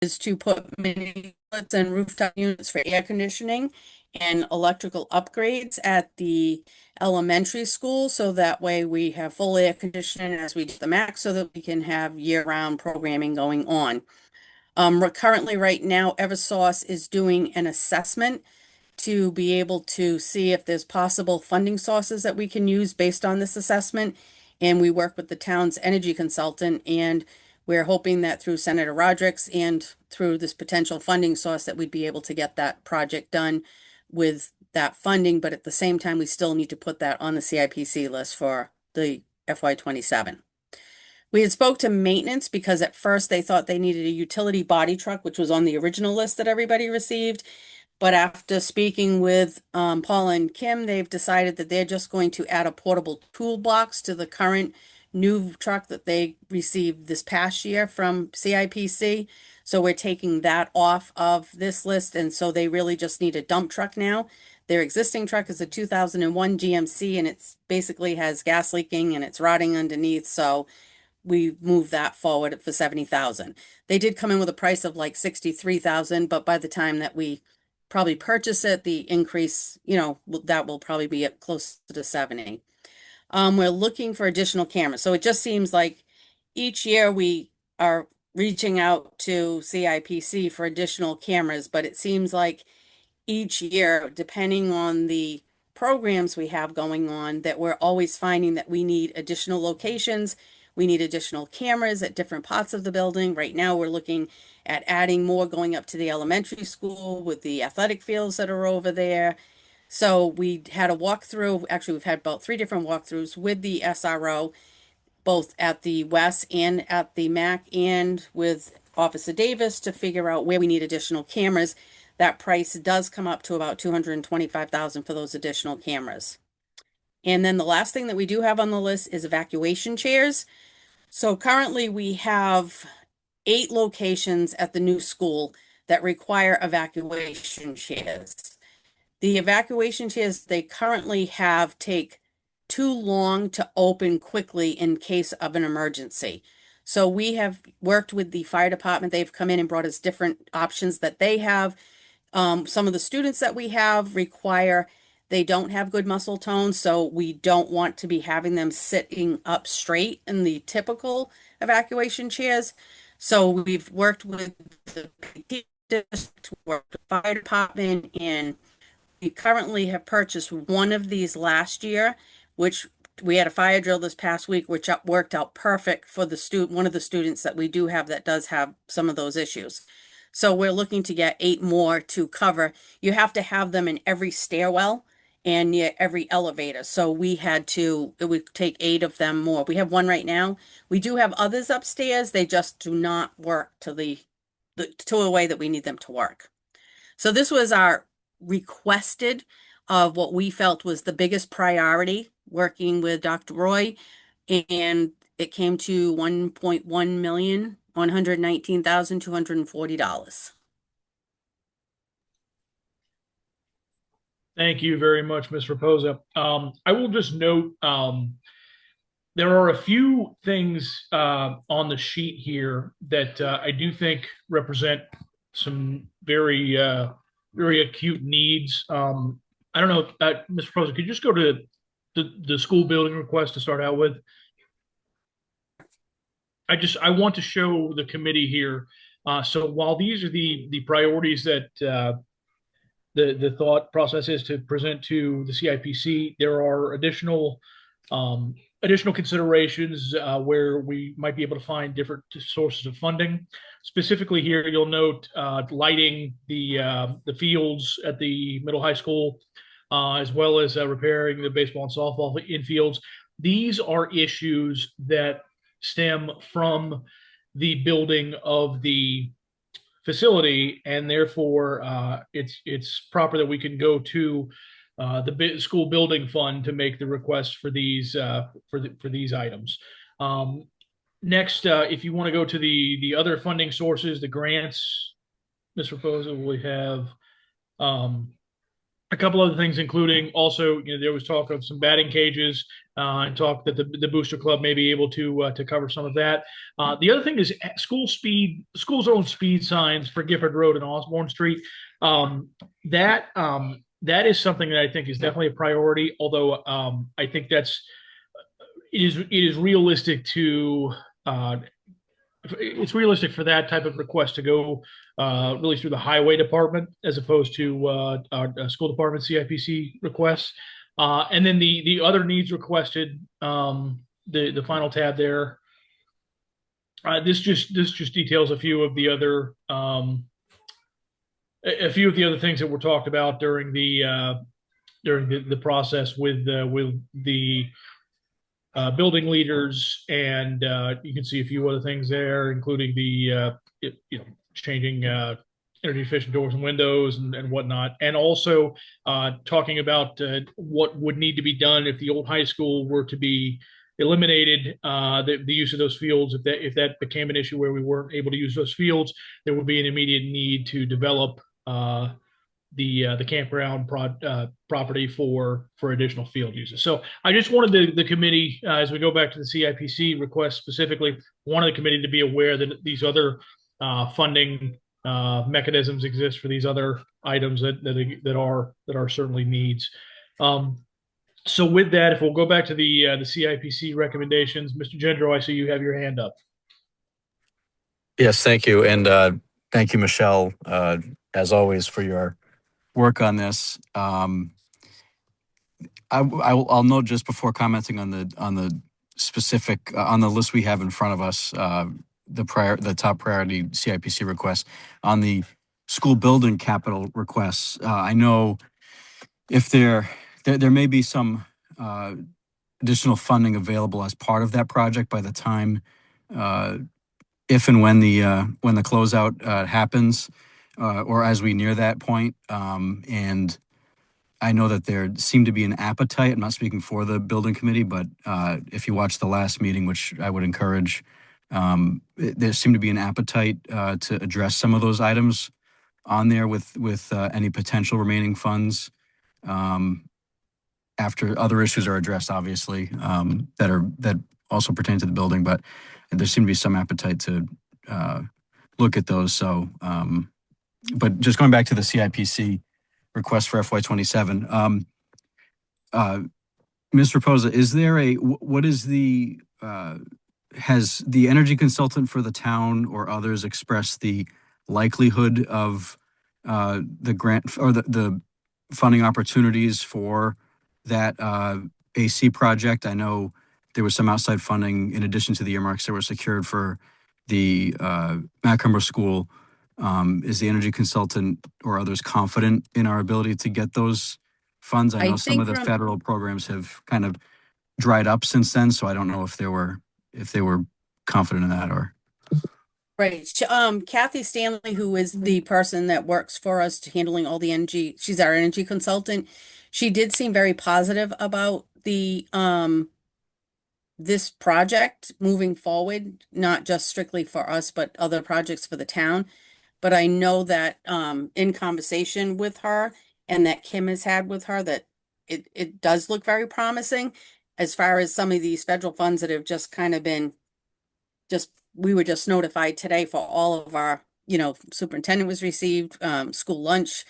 is to put mini splits and rooftop units for air conditioning and electrical upgrades at the elementary school, so that way we have full air conditioning as we do the max, so that we can have year-round programming going on. Currently, right now, Eversource is doing an assessment to be able to see if there's possible funding sources that we can use based on this assessment. And we work with the town's energy consultant, and we're hoping that through Senator Rodrick's and through this potential funding source that we'd be able to get that project done with that funding. But at the same time, we still need to put that on the CIPC list for the FY27. We had spoke to maintenance because at first they thought they needed a utility body truck, which was on the original list that everybody received. But after speaking with Paul and Kim, they've decided that they're just going to add a portable toolbox to the current new truck that they received this past year from CIPC. So we're taking that off of this list, and so they really just need a dump truck now. Their existing truck is a 2001 GMC, and it's basically has gas leaking and it's rotting underneath. So we moved that forward for 70,000. They did come in with a price of like 63,000, but by the time that we probably purchase it, the increase, that will probably be at close to 70. We're looking for additional cameras. So it just seems like each year we are reaching out to CIPC for additional cameras, but it seems like each year, depending on the programs we have going on, that we're always finding that we need additional locations. We need additional cameras at different parts of the building. Right now, we're looking at adding more going up to the elementary school with the athletic fields that are over there. So we had a walkthrough. Actually, we've had about 3 different walkthroughs with the SRO, both at the West and at the MAC, and with Officer Davis to figure out where we need additional cameras. That price does come up to about 225,000 for those additional cameras. And then the last thing that we do have on the list is evacuation chairs. So currently we have 8 locations at the new school that require evacuation chairs. The evacuation chairs they currently have take too long to open quickly in case of an emergency. So we have worked with the fire department. They've come in and brought us different options that they have. Some of the students that we have they don't have good muscle tone, so we don't want to be having them sitting up straight in the typical evacuation chairs. So we've worked with the PT district, worked with the fire department, and we currently have purchased one of these last year, which we had a fire drill this past week, which worked out perfect for one of the students that we do have that does have some of those issues. So we're looking to get 8 more to cover. You have to have them in every stairwell and near every elevator. So it would take 8 of them more. We have one right now. We do have others upstairs. They just do not work to the way that we need them to work. So this was our requested of what we felt was the biggest priority working with Dr. Roy, and it came to 1.1 million, $119,240. Thank you very much, Ms. Raposa. I will just note there are a few things on the sheet here that I do think represent some very acute needs. I don't know, Mr. Raposa, could you just go to the school building request to start out with? I want to show the committee here. So while these are the priorities that the thought process is to present to the CIPC, there are additional considerations where we might be able to find different sources of funding. Specifically here, you'll note lighting the fields at the middle high school, as well as repairing the baseball and softball infields. These are issues that stem from the building of the facility, and therefore it's proper that we can go to the school building fund to make the request for these items. Next, if you want to go to the other funding sources, the grants, Mr. Raposa, we have a couple other things, including also, there was talk of some batting cages, and talk that the Booster Club may be able to cover some of that. The other thing is school's own speed signs for Gifford Road and Osborne Street. That is something that I think is definitely a priority. Although I think it is realistic to it's realistic for that type of request to go really through the highway department as opposed to our school department CIPC requests. And then the other needs requested, the final tab there. This just details a few of the other things that were talked about during the process with the building leaders, and you can see a few other things there, including changing energy efficient doors and windows and whatnot, and also talking about what would need to be done if the old high school were to be eliminated. The use of those fields, if that became an issue where we weren't able to use those fields, there would be an immediate need to develop the campground property for additional field uses. So I just wanted the committee, as we go back to the CIPC request specifically, wanted the committee to be aware that these other funding mechanisms exist for these other items that are certainly needs. So with that, if we'll go back to the CIPC recommendations, Mr. Gendro, I see you have your hand up. Yes, thank you, and thank you, Michelle, as always, for your work on this. I'll note just before commenting on the specific on the list we have in front of us, the top priority CIPC request on the school building capital requests. I know if there may be some additional funding available as part of that project by the time, if and when the closeout happens, or as we near that point. And I know that there seemed to be an appetite. I'm not speaking for the building committee, but if you watch the last meeting, which I would encourage, there seemed to be an appetite to address some of those items on there with any potential remaining funds, after other issues are addressed, obviously, that also pertain to the building. But there seemed to be some appetite to look at those. So, but just going back to the CIPC request for FY27, Ms. Raposa, is there has the energy consultant for the town or others expressed the likelihood of the grant or the funding opportunities for that AC project? I know there was some outside funding in addition to the earmarks that were secured for the Macomber School. Is the energy consultant or others confident in our ability to get those funds? I know some of the federal programs have kind of dried up since then, so I don't know if they were confident in that or. Right. Kathy Stanley, who is the person that works for us handling all the energy, she's our energy consultant. She did seem very positive about the this project moving forward, not just strictly for us, but other projects for the town. But I know that in conversation with her and that Kim has had with her, that it does look very promising as far as some of these federal funds that have just kind of been we were just notified today for all of our, superintendent was received, school lunch.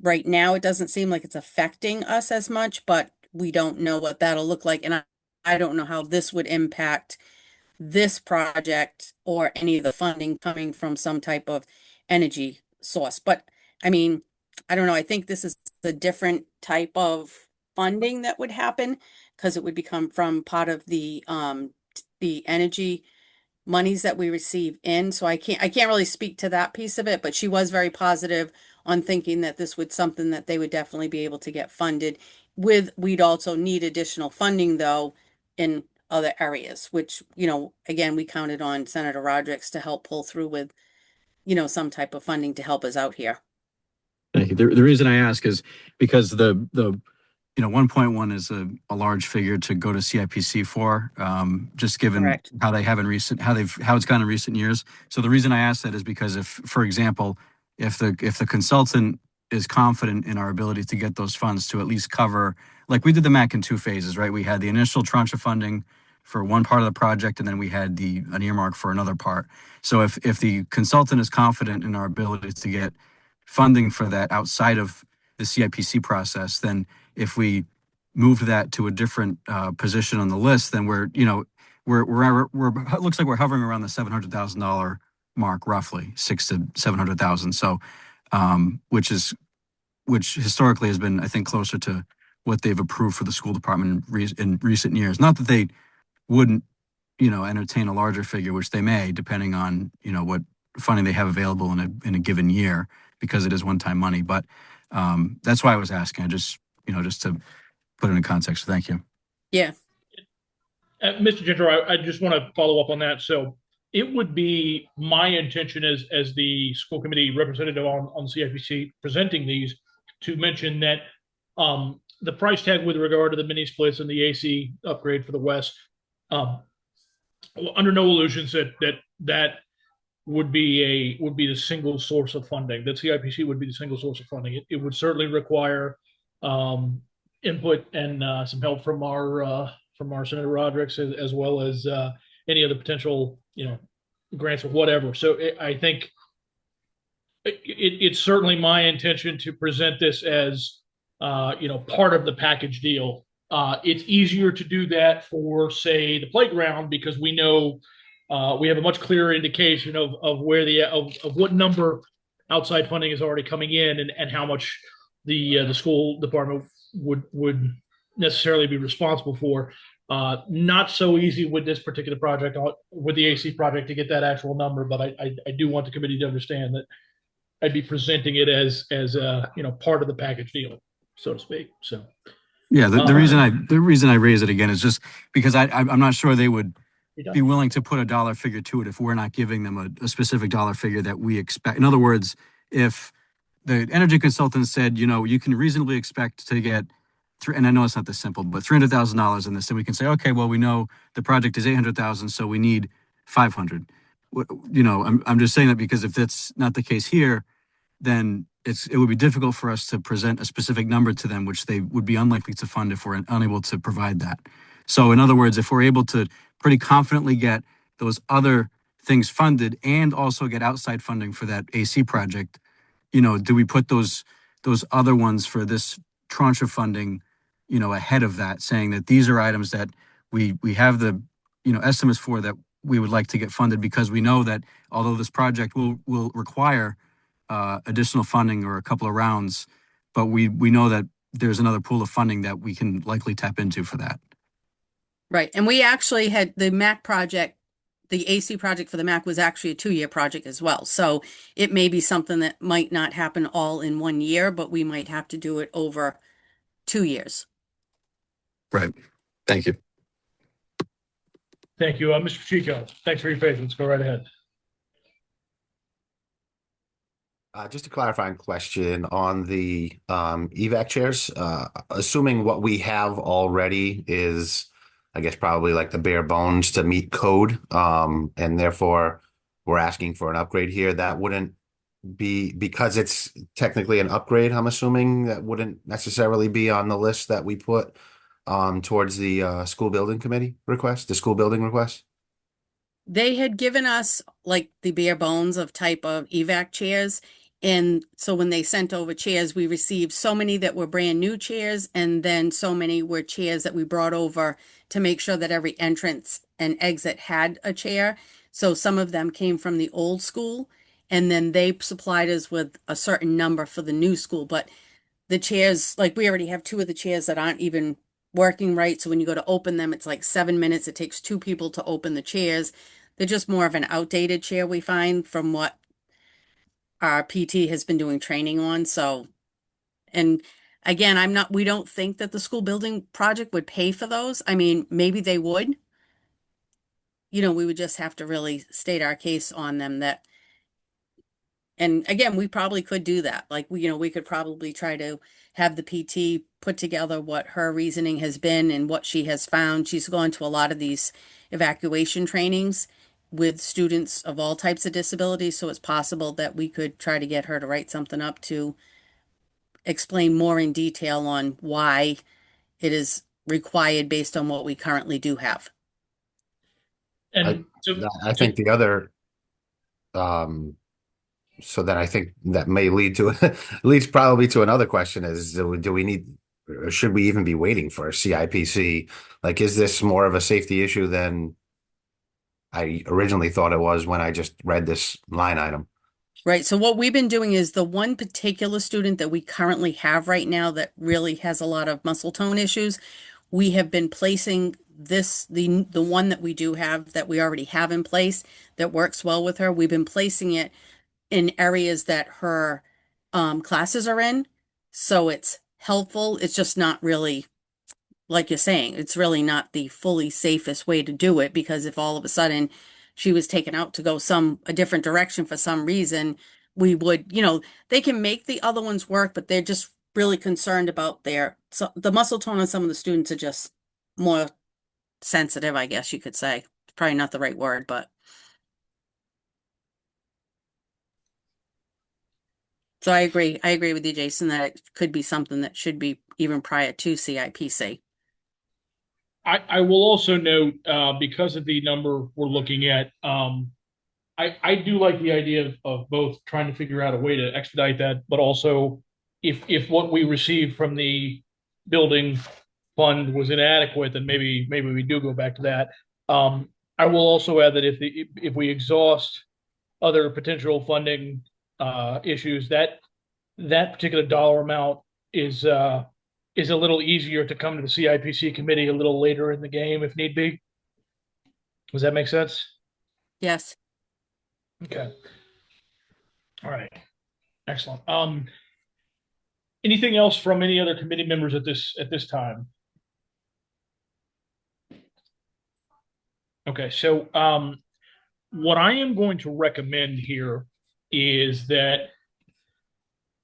Right now, it doesn't seem like it's affecting us as much, but we don't know what that'll look like. And I don't know how this would impact this project or any of the funding coming from some type of energy source. But I mean, I don't know. I think this is the different type of funding that would happen because it would become from part of the energy monies that we receive in. So I can't really speak to that piece of it, but she was very positive on thinking that this would something that they would definitely be able to get funded with. We'd also need additional funding though in other areas, which, again, we counted on Senator Rodrick to help pull through with, some type of funding to help us out here. Thank you. The reason I ask is because the 1.1 is a large figure to go to CIPC for, just given Correct. how they have how it's gone in recent years. So the reason I ask that is because if, for example, if the consultant is confident in our ability to get those funds to at least cover, like we did the MAC in two phases, right? We had the initial tranche of funding for one part of the project, and then we had an earmark for another part. So if the consultant is confident in our ability to get funding for that outside of the CIPC process, then if we move that to a different position on the list, then we're it looks like we're hovering around the $700,000 mark, roughly 600 to 700,000. So, which historically has been, I think, closer to what they've approved for the school department in recent years. Not that they wouldn't, entertain a larger figure, which they may, depending on, what funding they have available in a given year, because it is one-time money. But that's why I was asking. I just to put it in context. So thank you. Yeah. Mr. Ginger, I just want to follow up on that. So it would be my intention as the school committee representative on CIPC presenting these to mention that the price tag with regard to the mini splits and the AC upgrade for the West, under no illusions that would be the single source of funding. That CIPC would be the single source of funding. It would certainly require input and some help from our Senator Rodrick, as well as any other potential, grants or whatever. So I think it's certainly my intention to present this as, part of the package deal. It's easier to do that for, say, the playground, because we know we have a much clearer indication of where of what number outside funding is already coming in, and how much the school department would necessarily be responsible for. Not so easy with this particular project, with the AC project, to get that actual number, but I do want the committee to understand that I'd be presenting it as part of the package deal, so to speak. So yeah, the reason I raise it again is just because I'm not sure they would be willing to put a dollar figure to it if we're not giving them a specific dollar figure that we expect. In other words, if the energy consultant said, you can reasonably expect to get, and I know it's not this simple, but $300,000 in this, and we can say, okay, well, we know the project is 800,000, so we need 500. I'm just saying that because if that's not the case here, then it would be difficult for us to present a specific number to them, which they would be unlikely to fund if we're unable to provide that. So in other words, if we're able to pretty confidently get those other things funded and also get outside funding for that AC project, do we put those other ones for this tranche of funding, ahead of that, saying that these are items that we have the, estimates for, that we would like to get funded, because we know that although this project will require additional funding or a couple of rounds, but we know that there's another pool of funding that we can likely tap into for that. Right. And we actually had the MAC project, the AC project for the MAC was actually a 2-year project as well. So it may be something that might not happen all in 1 year, but we might have to do it over 2 years. Right. Thank you. Thank you, Mr. Pacheco. Thanks for your patience. Go right ahead. Just a clarifying question on the evac chairs. Assuming what we have already is, I guess, probably like the bare bones to meet code, and therefore we're asking for an upgrade here, that wouldn't be, because it's technically an upgrade, I'm assuming that wouldn't necessarily be on the list that we put towards the school building committee request, the school building request. They had given us like the bare bones of type of evac chairs. And so when they sent over chairs, we received so many that were brand new chairs, and then so many were chairs that we brought over to make sure that every entrance and exit had a chair. So some of them came from the old school, and then they supplied us with a certain number for the new school. But the chairs, like we already have 2 of the chairs that aren't even working right. So when you go to open them, it's like 7 minutes. It takes 2 people to open the chairs. They're just more of an outdated chair, we find, from what our PT has been doing training on. So, and again, we don't think that the school building project would pay for those. I mean, maybe they would. We would just have to really state our case on them that, and again, we probably could do that. Like, we could probably try to have the PT put together what her reasoning has been and what she has found. She's gone to a lot of these evacuation trainings with students of all types of disabilities. So it's possible that we could try to get her to write something up to explain more in detail on why it is required based on what we currently do have. And I think the other, um, so then I think that may lead to leads probably to another question is do we need or should we even be waiting for a CIPC? Like, is this more of a safety issue than I originally thought it was when I just read this line item? Right. So what we've been doing is the one particular student that we currently have right now that really has a lot of muscle tone issues, we have been placing the one that we do have that we already have in place that works well with her. We've been placing it in areas that her classes are in. So it's helpful. It's just not really, like you're saying, it's really not the fully safest way to do it, because if all of a sudden she was taken out to go a different direction for some reason, we would, they can make the other ones work, but they're just really concerned about so the muscle tone of some of the students are just more sensitive, I guess you could say. Probably not the right word, but. So I agree. I agree with you, Jason, that it could be something that should be even prior to CIPC. I will also note, because of the number we're looking at, I do like the idea of both trying to figure out a way to expedite that, but also if what we received from the building fund was inadequate, then maybe we do go back to that. I will also add that if we exhaust other potential funding issues, that particular dollar amount is a little easier to come to the CIPC committee a little later in the game if need be. Does that make sense? Yes. Okay. All right. Excellent. Anything else from any other committee members at this time? Okay, so what I am going to recommend here is that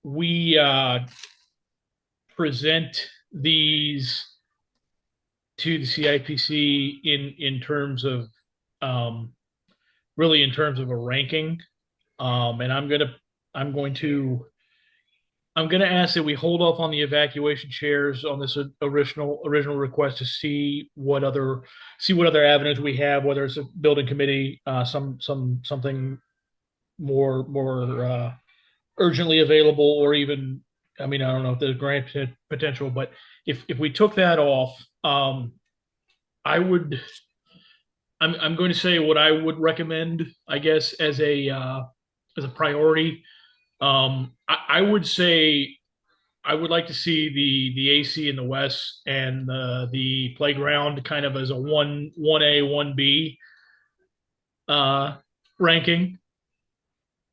we present these to the CIPC in terms of really in terms of a ranking. And I'm going to ask that we hold off on the evacuation chairs on this original request to see what other avenues we have, whether it's a building committee, something more urgently available, or even, I mean, I don't know if there's grant potential, but if we took that off, I would, I'm going to say what I would recommend, I guess, as a priority. I would say I would like to see the AC in the west and the playground kind of as a 1A 1B ranking.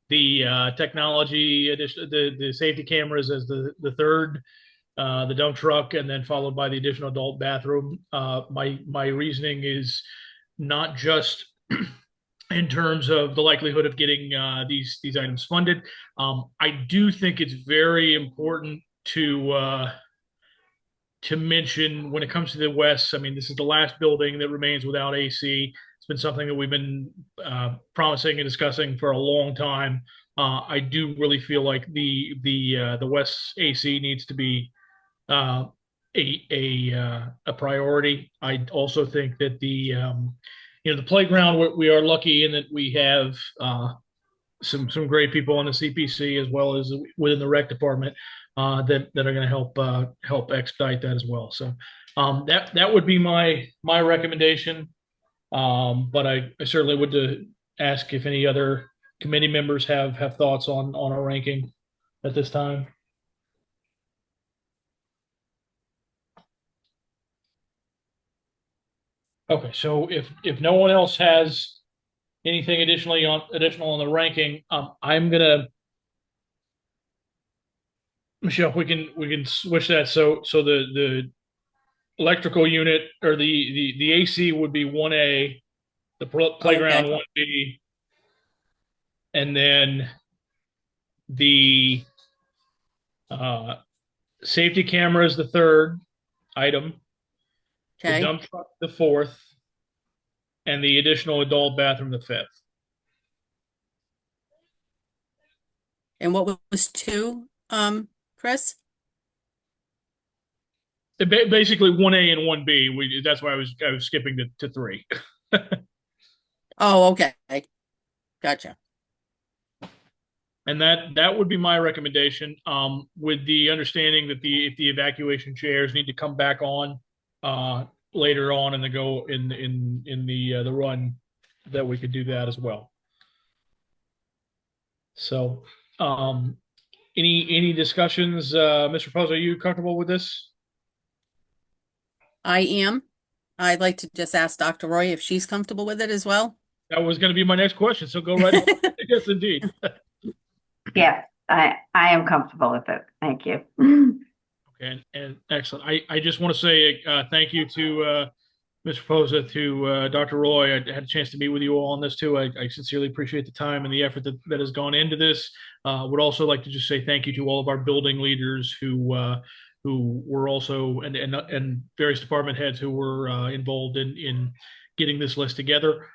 The technology addition, the safety cameras as the third, the dump truck, and then followed by the additional adult bathroom. My reasoning is not just in terms of the likelihood of getting these items funded. I do think it's very important to mention when it comes to the West. I mean, this is the last building that remains without AC. It's been something that we've been promising and discussing for a long time. I do really feel like the West AC needs to be a priority. I also think that the playground, we are lucky in that we have some great people on the CPC as well as within the rec department that are going to help expedite that as well. So that would be my recommendation. But I certainly would ask if any other committee members have thoughts on our ranking at this time. Okay, so if no one else has anything additional on the ranking, I'm gonna, Michelle, we can switch that. So the electrical unit or the AC would be 1A, the playground Okay. 1B, and then the safety camera is the third item, the Okay. dump truck the fourth, and the additional adult bathroom the fifth. And what was two, Chris? Basically 1A and 1B. That's why I was skipping to 3. Oh, okay. Gotcha. And that would be my recommendation, with the understanding that if the evacuation chairs need to come back on later on in the run, that we could do that as well. So, any discussions, Mr. Pozo, are you comfortable with this? I am. I'd like to just ask Dr. Roy if she's comfortable with it as well. That was going to be my next question, so go right ahead. Yes, indeed. Yes, I am comfortable with it. Thank you. Okay, and excellent. I just want to say thank you to Mr. Poza, to Dr. Roy. I had a chance to meet with you all on this too. I sincerely appreciate the time and the effort that has gone into this. Would also like to just say thank you to all of our building leaders who were also and various department heads who were involved in getting this list together.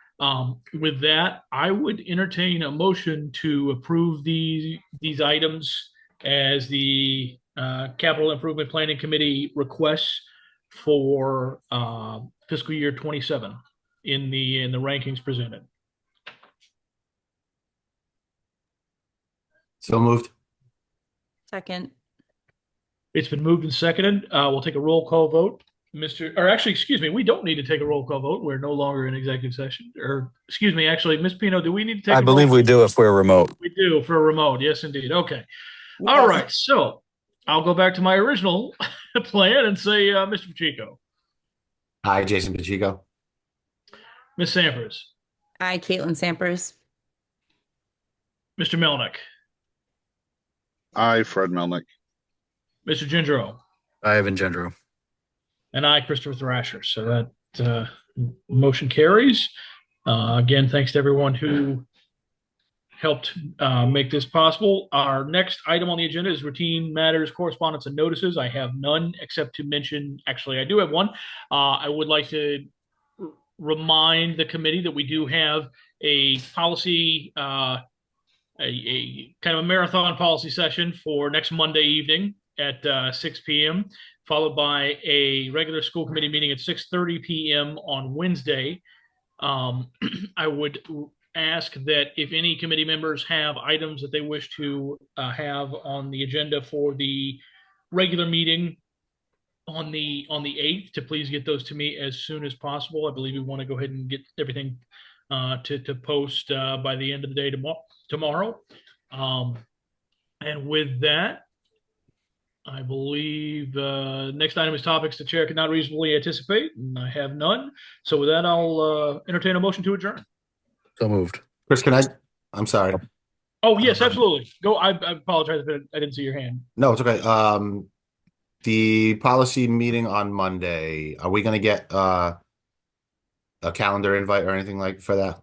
With that, I would entertain a motion to approve these items as the Capital Improvement Planning Committee requests for fiscal year 27 in the rankings presented. So moved. Second. It's been moved and seconded. We'll take a roll call vote. Excuse me, we don't need to take a roll call vote. We're no longer in executive session. Or, excuse me, actually, Ms. Pino, do we need to take I a believe roll we do if we're remote. We do for a remote. Yes, indeed. Okay. All right. So I'll go back to my original plan and say, Mr. Pacheco, Hi, Jason Pacheco. Ms. Sampers, Aye, Caitlin Sampers. Mr. Melnick, Aye, Fred Melnick. Mr. Gendro, Ivan Gendro. and I, Christopher Thrasher. So that motion carries. Again, thanks to everyone who helped make this possible. Our next item on the agenda is routine matters, correspondence, and notices. I have none except to mention, actually, I do have one. I would like to remind the committee that we do have a policy, a kind of a marathon policy session for next Monday evening at 6 p.m., followed by a regular school committee meeting at 6:30 p.m. on Wednesday. I would ask that if any committee members have items that they wish to have on the agenda for the regular meeting on the 8th, to please get those to me as soon as possible. I believe we want to go ahead and get everything to post by the end of the day tomorrow. And with that, I believe next item is topics the chair cannot reasonably anticipate, and I have none. So with that, I'll entertain a motion to adjourn. So moved. Chris, I'm sorry. Oh, yes, absolutely. Go. I apologize if I didn't see your hand. No, it's okay. The policy meeting on Monday, are we going to get a calendar invite or anything like for that?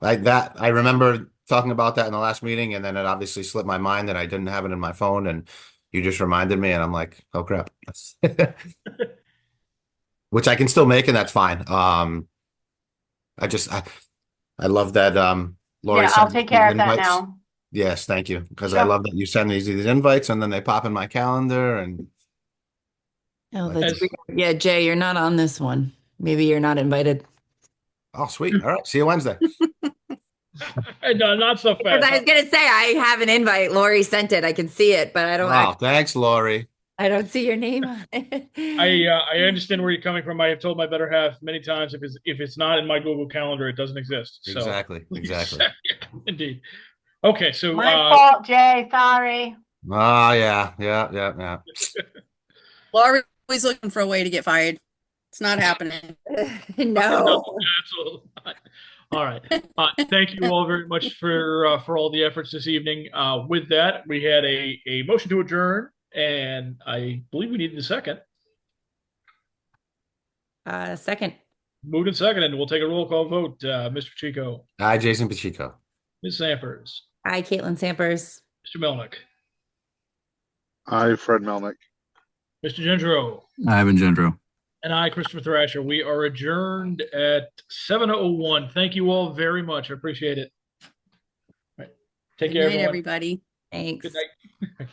I remember talking about that in the last meeting, and then it obviously slipped my mind and I didn't have it in my phone, and you just reminded me, and I'm like, oh crap. Which I can still make, and that's fine. I love that Lori Yeah, I'll sent take these care of that invites. now. Yes, thank you. Because I Sure. love that you send these invites and then they pop in my calendar, and Oh, As- that's weird. Yeah, Jay, you're not on this one. Maybe you're not invited. oh sweet. All right. See you Wednesday. No, not so Because fast. I was gonna say I have an invite. Lori sent it. I can see it, but I don't. Wow, thanks, Lori. I don't see your name on it. I understand where you're coming from. I have told my better half many times if it's not in my Google Calendar, it doesn't exist. So Exactly. indeed. Okay, so My fault, Jay. Sorry. Oh yeah. Laura always looking for a way to get fired. It's not happening. No. absolutely not. All right. Thank you all very much for all the efforts this evening. With that, we had a motion to adjourn, and I believe we needed a second. Second. Moved and seconded. We'll take a roll call vote. Mr. Pacheco, Hi, Jason Pacheco. Ms. Sampers, Aye, Caitlin Sampers. Mr. Melnick, Aye, Fred Melnick. Mr. Gendro, Ivan Gendro. and I, Christopher Thrasher. We are adjourned at 7:01. Thank you all very much. I appreciate it. All right. Take Good care, night, everyone. everybody. Thanks. Good night.